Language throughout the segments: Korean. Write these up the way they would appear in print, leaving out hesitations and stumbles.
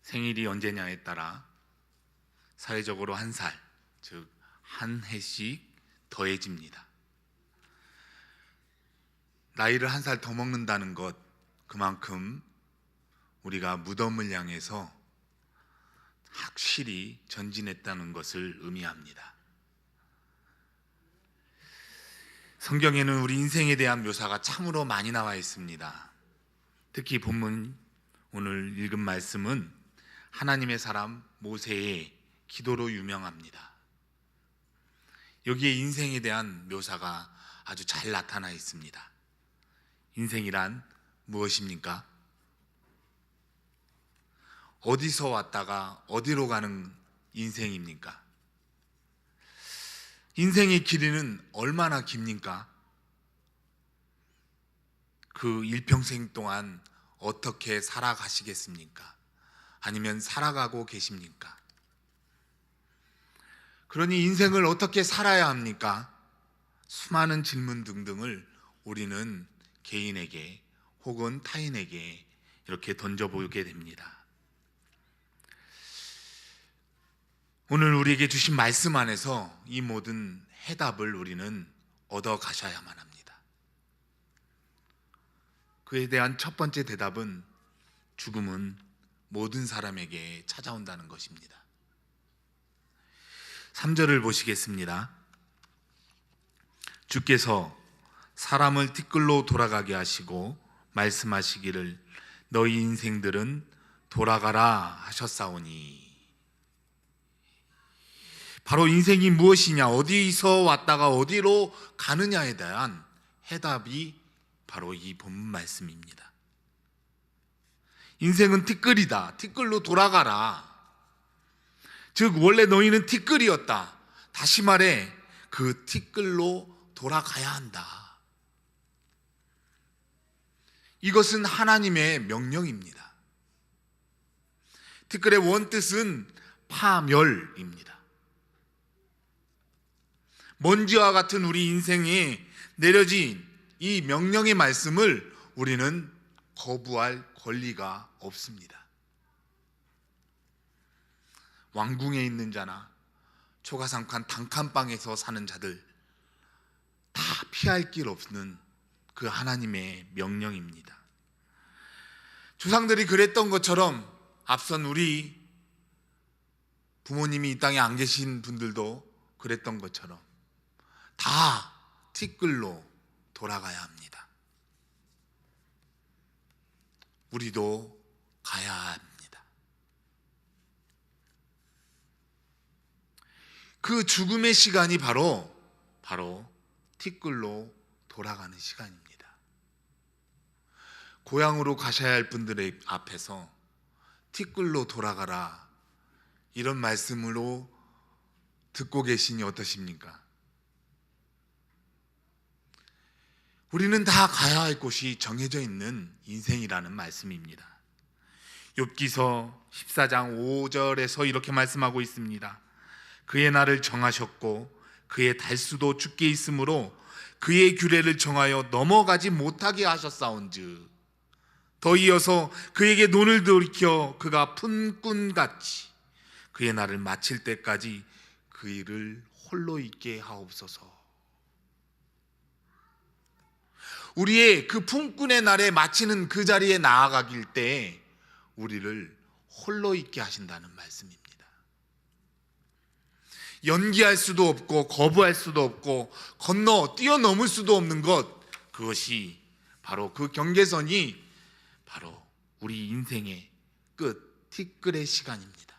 생일이 언제냐에 따라 사회적으로 한 살, 즉 한 해씩 더해집니다. 나이를 한 살 더 먹는다는 것, 그만큼 우리가 무덤을 향해서 확실히 전진했다는 것을 의미합니다. 성경에는 우리 인생에 대한 묘사가 참으로 많이 나와 있습니다. 특히 본문 오늘 읽은 말씀은 하나님의 사람 모세의 기도로 유명합니다. 여기에 인생에 대한 묘사가 아주 잘 나타나 있습니다. 인생이란 무엇입니까? 어디서 왔다가 어디로 가는 인생입니까? 인생의 길이는 얼마나 깁니까? 그 일평생 동안 어떻게 살아가시겠습니까? 아니면 살아가고 계십니까? 그러니 인생을 어떻게 살아야 합니까? 수많은 질문 등등을 우리는 개인에게 혹은 타인에게 이렇게 던져보게 됩니다. 오늘 우리에게 주신 말씀 안에서 이 모든 해답을 우리는 얻어 가셔야만 합니다. 그에 대한 첫 번째 대답은 죽음은 모든 사람에게 찾아온다는 것입니다. 3절을 보시겠습니다. 주께서 사람을 티끌로 돌아가게 하시고 말씀하시기를 너희 인생들은 돌아가라 하셨사오니. 바로 인생이 무엇이냐, 어디서 왔다가 어디로 가느냐에 대한 해답이 바로 이 본문 말씀입니다. 인생은 티끌이다. 티끌로 돌아가라. 즉 원래 너희는 티끌이었다. 다시 말해 그 티끌로 돌아가야 한다. 이것은 하나님의 명령입니다. 티끌의 원뜻은 파멸입니다. 먼지와 같은 우리 인생에 내려진 이 명령의 말씀을 우리는 거부할 권리가 없습니다. 왕궁에 있는 자나 초가상칸 단칸방에서 사는 자들 다 피할 길 없는 그 하나님의 명령입니다. 조상들이 그랬던 것처럼 앞선 우리 부모님이 이 땅에 안 계신 분들도 그랬던 것처럼 다 티끌로 돌아가야 합니다. 우리도 가야 합니다. 그 죽음의 시간이 바로 티끌로 돌아가는 시간입니다. 고향으로 가셔야 할 분들의 앞에서 티끌로 돌아가라 이런 말씀으로 듣고 계시니 어떠십니까? 우리는 다 가야 할 곳이 정해져 있는 인생이라는 말씀입니다. 욥기서 14장 5절에서 이렇게 말씀하고 있습니다. 그의 날을 정하셨고 그의 달수도 주께 있으므로 그의 규례를 정하여 넘어가지 못하게 하셨사온즉 더 이어서 그에게 눈을 돌이켜 그가 푼꾼같이 그의 날을 마칠 때까지 그 일을 홀로 있게 하옵소서. 우리의 그 품꾼의 날에 마치는 그 자리에 나아가길 때 우리를 홀로 있게 하신다는 말씀입니다. 연기할 수도 없고 거부할 수도 없고 뛰어넘을 수도 없는 것, 그것이 바로 그 경계선이 바로 우리 인생의 끝, 티끌의 시간입니다.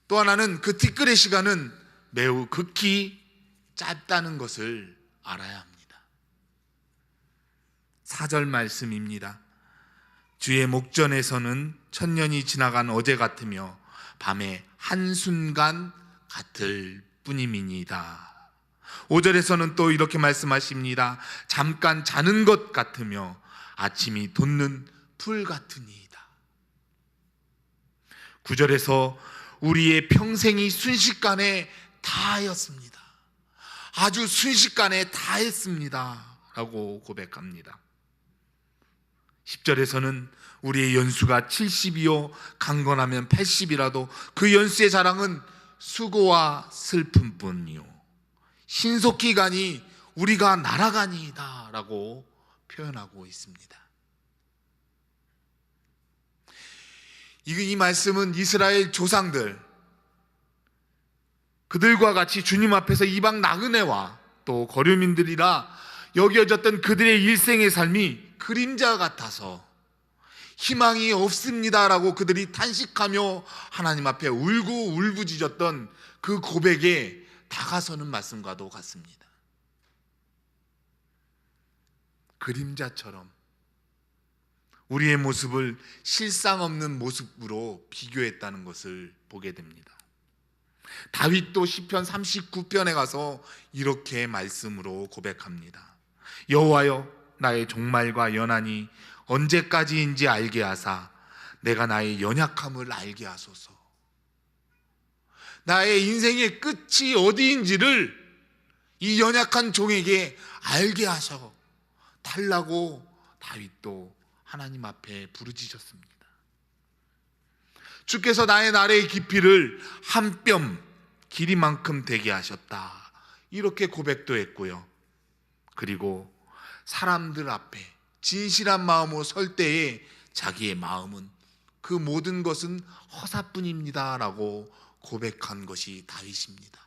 또 하나는 그 티끌의 시간은 매우 극히 짧다는 것을 알아야 합니다. 4절 말씀입니다. 주의 목전에서는 천년이 지나간 어제 같으며 밤의 한순간 같을 뿐임이니이다. 5절에서는 또 이렇게 말씀하십니다. 잠깐 자는 것 같으며 아침이 돋는 풀 같으니이다. 9절에서 우리의 평생이 순식간에 다 하였습니다. 아주 순식간에 다 했습니다 라고 고백합니다. 10절에서는 우리의 연수가 70이요 강건하면 80이라도 그 연수의 자랑은 수고와 슬픔뿐이요 신속히 가니 우리가 날아가니이다 라고 표현하고 있습니다. 이 말씀은 이스라엘 조상들, 그들과 같이 주님 앞에서 이방 나그네와 또 거류민들이라 여겨졌던 그들의 일생의 삶이 그림자 같아서 희망이 없습니다라고 그들이 탄식하며 하나님 앞에 울고 울부짖었던 그 고백에 다가서는 말씀과도 같습니다. 그림자처럼 우리의 모습을 실상 없는 모습으로 비교했다는 것을 보게 됩니다. 다윗도 시편 39편에 가서 이렇게 말씀으로 고백합니다. 여호와여, 나의 종말과 연한이 언제까지인지 알게 하사 내가 나의 연약함을 알게 하소서. 나의 인생의 끝이 어디인지를 이 연약한 종에게 알게 하셔 달라고 다윗도 하나님 앞에 부르짖었습니다. 주께서 나의 날의 깊이를 한 뼘 길이만큼 되게 하셨다, 이렇게 고백도 했고요. 그리고 사람들 앞에 진실한 마음으로 설 때에 자기의 마음은 그 모든 것은 허사뿐입니다 라고 고백한 것이 다윗입니다.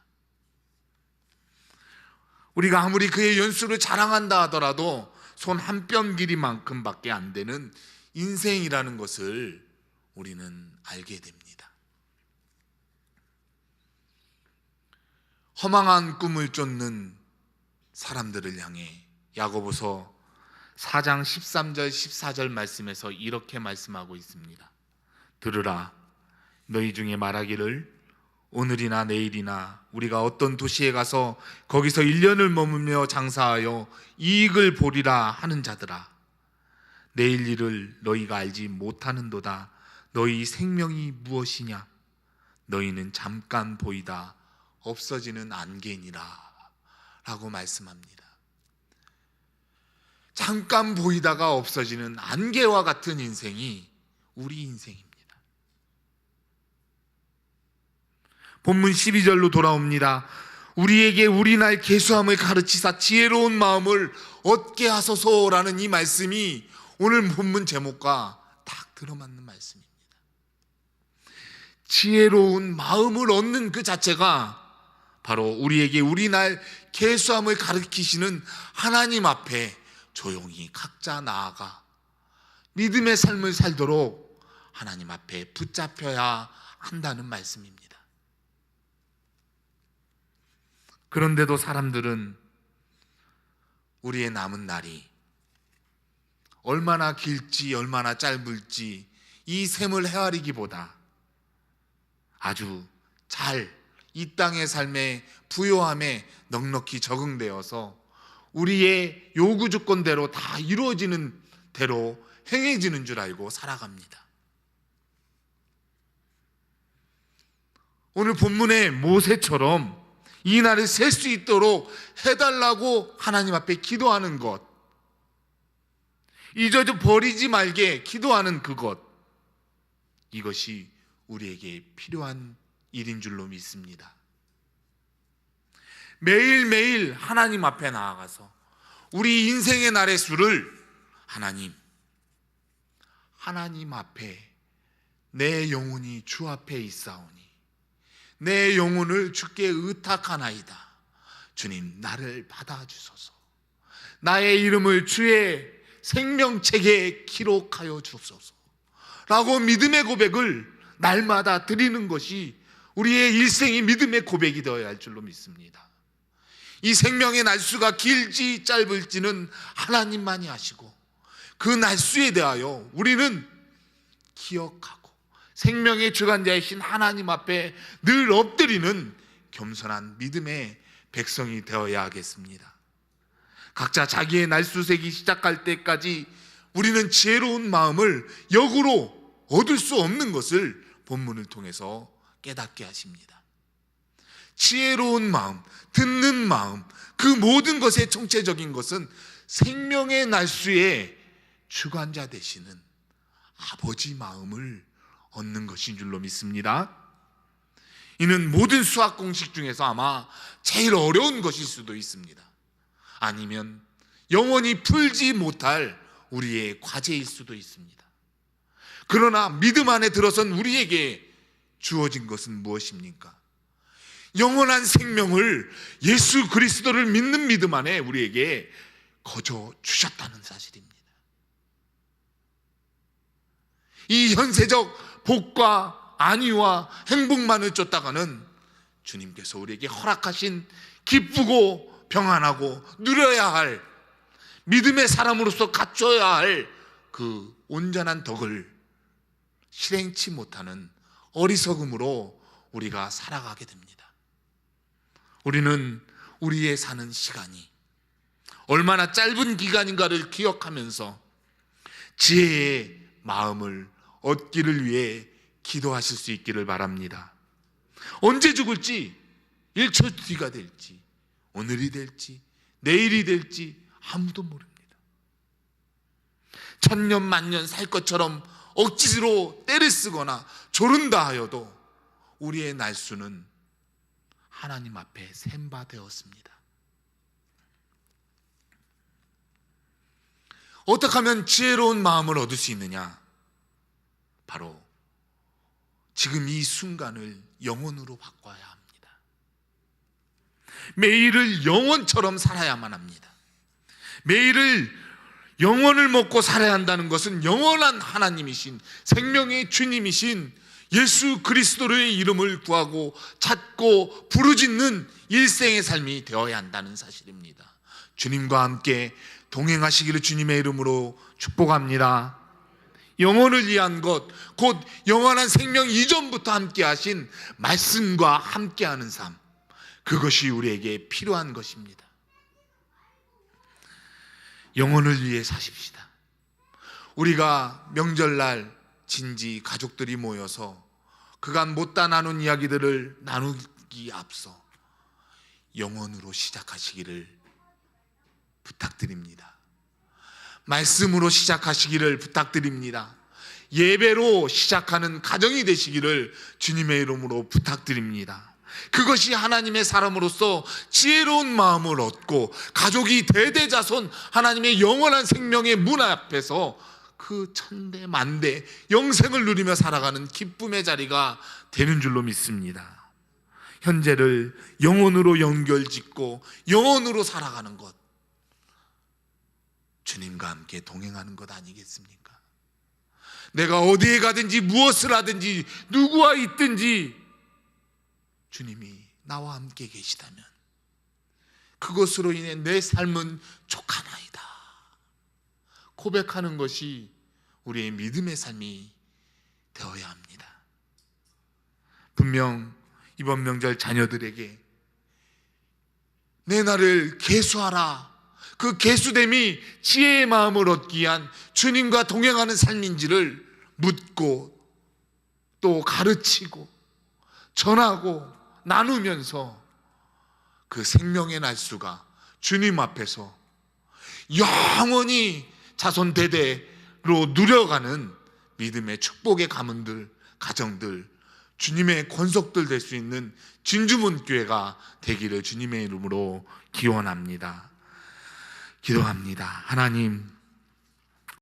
우리가 아무리 그의 연수를 자랑한다 하더라도 손 한 뼘 길이만큼밖에 안 되는 인생이라는 것을 우리는 알게 됩니다. 허망한 꿈을 쫓는 사람들을 향해 야고보서 4장 13절 14절 말씀에서 이렇게 말씀하고 있습니다. 들으라, 너희 중에 말하기를 오늘이나 내일이나 우리가 어떤 도시에 가서 거기서 1년을 머물며 장사하여 이익을 보리라 하는 자들아, 내일 일을 너희가 알지 못하는도다. 너희 생명이 무엇이냐? 너희는 잠깐 보이다 없어지는 안개니라 라고 말씀합니다. 잠깐 보이다가 없어지는 안개와 같은 인생이 우리 인생입니다. 본문 12절로 돌아옵니다. 우리에게 우리 날 계수함을 가르치사 지혜로운 마음을 얻게 하소서라는 이 말씀이 오늘 본문 제목과 딱 들어맞는 말씀입니다. 지혜로운 마음을 얻는 그 자체가 바로 우리에게 우리 날 계수함을 가르치시는 하나님 앞에 조용히 각자 나아가 믿음의 삶을 살도록 하나님 앞에 붙잡혀야 한다는 말씀입니다. 그런데도 사람들은 우리의 남은 날이 얼마나 길지 얼마나 짧을지 이 셈을 헤아리기보다 아주 잘 이 땅의 삶의 부요함에 넉넉히 적응되어서 우리의 요구 조건대로 다 이루어지는 대로 행해지는 줄 알고 살아갑니다. 오늘 본문의 모세처럼 이 날을 셀 수 있도록 해달라고 하나님 앞에 기도하는 것, 잊어져 버리지 말게 기도하는 그것, 이것이 우리에게 필요한 일인 줄로 믿습니다. 매일매일 하나님 앞에 나아가서 우리 인생의 날의 수를 하나님 앞에 내 영혼이 주 앞에 있사오니 내 영혼을 주께 의탁하나이다. 주님, 나를 받아주소서. 나의 이름을 주의 생명책에 기록하여 주소서 라고 믿음의 고백을 날마다 드리는 것이 우리의 일생이 믿음의 고백이 되어야 할 줄로 믿습니다. 이 생명의 날수가 길지 짧을지는 하나님만이 아시고 그 날수에 대하여 우리는 기억하고 생명의 주관자이신 하나님 앞에 늘 엎드리는 겸손한 믿음의 백성이 되어야 하겠습니다. 각자 자기의 날수세기 시작할 때까지 우리는 지혜로운 마음을 역으로 얻을 수 없는 것을 본문을 통해서 깨닫게 하십니다. 지혜로운 마음, 듣는 마음, 그 모든 것의 총체적인 것은 생명의 날수에 주관자 되시는 아버지 마음을 얻는 것인 줄로 믿습니다. 이는 모든 수학 공식 중에서 아마 제일 어려운 것일 수도 있습니다. 아니면 영원히 풀지 못할 우리의 과제일 수도 있습니다. 그러나 믿음 안에 들어선 우리에게 주어진 것은 무엇입니까? 영원한 생명을 예수 그리스도를 믿는 믿음 안에 우리에게 거저 주셨다는 사실입니다. 이 현세적 복과 안위와 행복만을 쫓다가는 주님께서 우리에게 허락하신 기쁘고 평안하고 누려야 할 믿음의 사람으로서 갖춰야 할 그 온전한 덕을 실행치 못하는 어리석음으로 우리가 살아가게 됩니다. 우리는 우리의 사는 시간이 얼마나 짧은 기간인가를 기억하면서 지혜의 마음을 얻기를 위해 기도하실 수 있기를 바랍니다. 언제 죽을지, 1초 뒤가 될지, 오늘이 될지, 내일이 될지 아무도 모릅니다. 천년 만년 살 것처럼 억지로 때를 쓰거나 조른다 하여도 우리의 날수는 하나님 앞에 셈 바 되었습니다. 어떻게 하면 지혜로운 마음을 얻을 수 있느냐? 바로 지금 이 순간을 영혼으로 바꿔야 합니다. 매일을 영혼처럼 살아야만 합니다. 매일을 영혼을 먹고 살아야 한다는 것은 영원한 하나님이신 생명의 주님이신 예수 그리스도의 이름을 구하고 찾고 부르짖는 일생의 삶이 되어야 한다는 사실입니다. 주님과 함께 동행하시기를 주님의 이름으로 축복합니다. 영혼을 위한 것, 곧 영원한 생명 이전부터 함께 하신 말씀과 함께하는 삶, 그것이 우리에게 필요한 것입니다. 영혼을 위해 사십시다. 우리가 명절날 진지 가족들이 모여서 그간 못다 나눈 이야기들을 나누기 앞서 영혼으로 시작하시기를 부탁드립니다. 말씀으로 시작하시기를 부탁드립니다. 예배로 시작하는 가정이 되시기를 주님의 이름으로 부탁드립니다. 그것이 하나님의 사람으로서 지혜로운 마음을 얻고 가족이 대대자손 하나님의 영원한 생명의 문 앞에서 그 천대 만대 영생을 누리며 살아가는 기쁨의 자리가 되는 줄로 믿습니다. 현재를 영혼으로 연결짓고 영혼으로 살아가는 것, 주님과 함께 동행하는 것 아니겠습니까? 내가 어디에 가든지 무엇을 하든지 누구와 있든지 주님이 나와 함께 계시다면 그것으로 인해 내 삶은 족하나이다 고백하는 것이 우리의 믿음의 삶이 되어야 합니다. 분명 이번 명절 자녀들에게 내 날을 계수하라, 그 계수됨이 지혜의 마음을 얻기 위한 주님과 동행하는 삶인지를 묻고 또 가르치고 전하고 나누면서 그 생명의 날수가 주님 앞에서 영원히 자손 대대로 누려가는 믿음의 축복의 가문들, 가정들, 주님의 권속들 될 수 있는 진주문 교회가 되기를 주님의 이름으로 기원합니다. 기도합니다. 하나님,